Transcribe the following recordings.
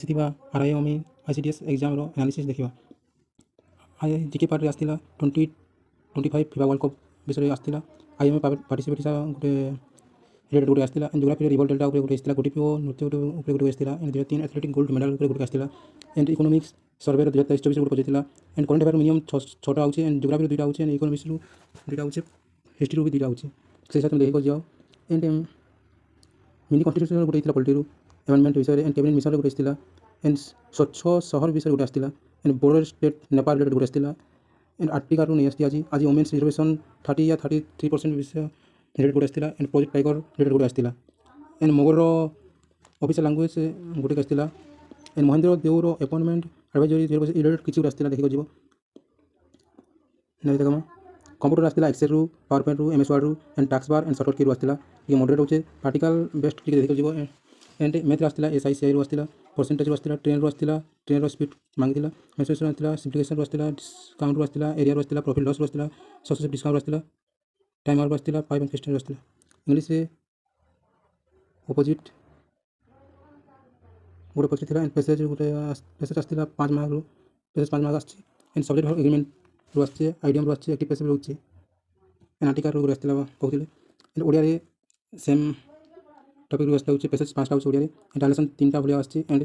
ଆସିଥିବା ଆର୍ଆଇ ଅମିନ ICDS ଏକ୍ଜାମ୍ର analysis ଦେଖିବା। ଜିକେ ପାର୍ଟରେ ଆସିଥିଲା 2025 ଫିଫା ୱାର୍ଲ୍ଡ କପ୍ ବିଷୟରେ ଆସିଥିଲା। IMA ପାର୍ଟିସିପେଟ୍ ଗୋଟେ ରିଲେଟେଡ୍ ଗୋଟେ ଆସିଥିଲା। ଜିଓଗ୍ରାଫିରେ ରିଭଲ୍ଟ ଡେଲ୍ଟା ଉପରେ ଗୋଟେ ଆସିଥିଲା। ଗୋଟିପିଓ ନୃତ୍ୟ ଉପରେ ଗୋଟେ ଆସିଥିଲା। 2003 ଆଥଲେଟିକ୍ ଗୋଲ୍ଡ ମେଡାଲ ଉପରେ ଗୋଟେ ଆସିଥିଲା। ଏଣ୍ଡ ଇକୋନୋମିକ୍ସ ସର୍ଭେର 2023-24 ଗୋଟେ ପଚାରିଥିଲା। ଏଣ୍ଡ କରେଣ୍ଟ ଆଫେୟାର ମିନିମମ୍ 6ଟା ହେଉଛି। ଏଣ୍ଡ ଜିଓଗ୍ରାଫିରୁ 2ଟା ହେଉଛି। ଏଣ୍ଡ ଇକୋନୋମିକ୍ସରୁ 2ଟା ହେଉଛି। ହିଷ୍ଟ୍ରିରୁ ବି 2ଟା ହେଉଛି। ସେ ହିସାବରେ ତୁମେ ଦେଖିକି ଯାଅ। ଏଣ୍ଡ ମିନି କନଷ୍ଟିଟ୍ୟୁସନାଲ ଗୋଟେ ହେଇଥିଲା ପଲିଟିରୁ ଏମେଣ୍ଡମେଣ୍ଟ ବିଷୟରେ। ଏଣ୍ଡ କ୍ୟାବିନେଟ୍ ମିଶନରେ ଗୋଟେ ଆସିଥିଲା। ଏଣ୍ଡ ସ୍ୱଚ୍ଛ ସହର ବିଷୟରେ ଗୋଟେ ଆସିଥିଲା। ଏଣ୍ଡ ବୋର୍ଡର ଷ୍ଟେଟ୍ ନେପାଳ ରିଲେଟେଡ୍ ଗୋଟେ ଆସିଥିଲା। एंड आर्टिकारू नहीं आसती आज वोमेन्स रिजर्वेशन 30 या 33% विषय रिलेटेड गोटे आसला। एंड प्रोजेक्ट टाइगर रिलेटेड गोटे आसला। एंड मोगलर ऑफिशियल लैंग्वेज गोटे आसला। एंड महेंद्र देवर अपॉइंटमेंट एडवाइजरी रिलेटेड किसी आसला देखिक जीव नहीं देखा। कंप्यूटर आसला एक्सेल रु पावर पॉइंट रु MS वर्ड रु and tax bar and shortcut की आसला। ये मॉडरेट होचे आर्टिकल बेस्ट टिके देखिक जीव। एंड मैथ आसला SI CI रु आसला। परसेंटेज आसला ट्रेन रु आसला। ट्रेन स्पीड मांगी मेन्सुरेशन आसला। सिम्प्लिफिकेशन रु आसला। डिस्काउंट रु आसला। एरिया रु आसला। प्रॉफिट लॉस रु आसला। सक्सेस डिस्काउंट रु आसला। टाइम आवर आसला। 5 एंड 15 आसला। इंग्लिश रे ऑपोजिट गोटे पछी थिला। एंड पैसेज गोटे पैसेज आसला 5 मार्क रु। पैसेज 5 मार्क आछि। एंड सब्जेक्ट एग्रीमेंट रु आछि। आइडियम रु आछि। एक्टिव पैसिव रु आछि। एंड आर्टिकल रु आसला कहथिले। एंड ओडिया रे सेम टॉपिक रु आसला होछि। पैसेज 5टा होछि ओडिया रे। एंड ट्रांसलेशन 3टा भलिया आछि। एंड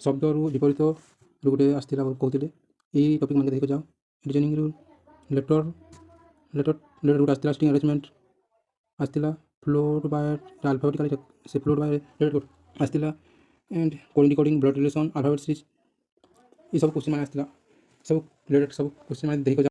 शब्द रु विपरीत रु गोटे आसला कहथिले। ये टॉपिक मान देखो जाओ। रीजनिंग रु लेटर गोटे आसला। स्ट्रिंग अरेंजमेंट आसला। फ्लोट बाय अल्फाबेटिकली से फ्लोट बाय रेड आसला। And coding decoding blood relation alphabet series ये सब क्वेश्चन मान आसला। सब रिलेटेड सब क्वेश्चन मान देखो।